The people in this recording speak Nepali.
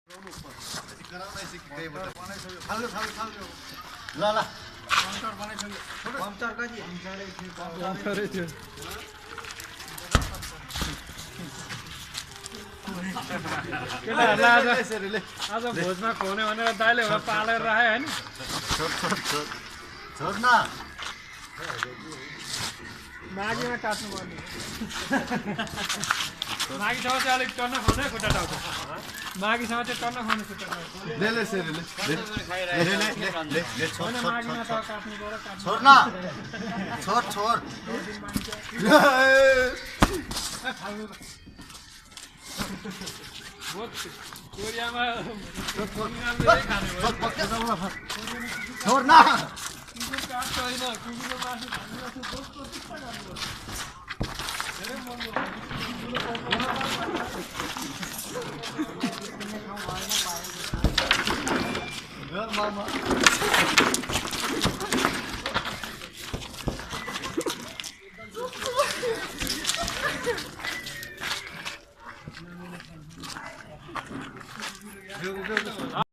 ल ल आज भोजमा खुवाउने भनेर दाइले एउटा पालेर राखे होइन छोड न माघीमा काट्नु पर्ने माघीसँग चाहिँ अलिक टन्न खुवाउने खुट्टा टाउँछ माघीसँग चाहिँ टन्न खुवाउने खुट्टा टाउँछ ले ले सेरी ले ले छोड होइन माघीमा त काट्नु पर्यो काट्नु छोड न छोड छोड बहुत कोरियामा कोरियाले खाने भयो छोड न कुकुर काट्छ होइन कुकुरको मासु खानु दोस्रो चित्त गर्नु धेरै मन मामा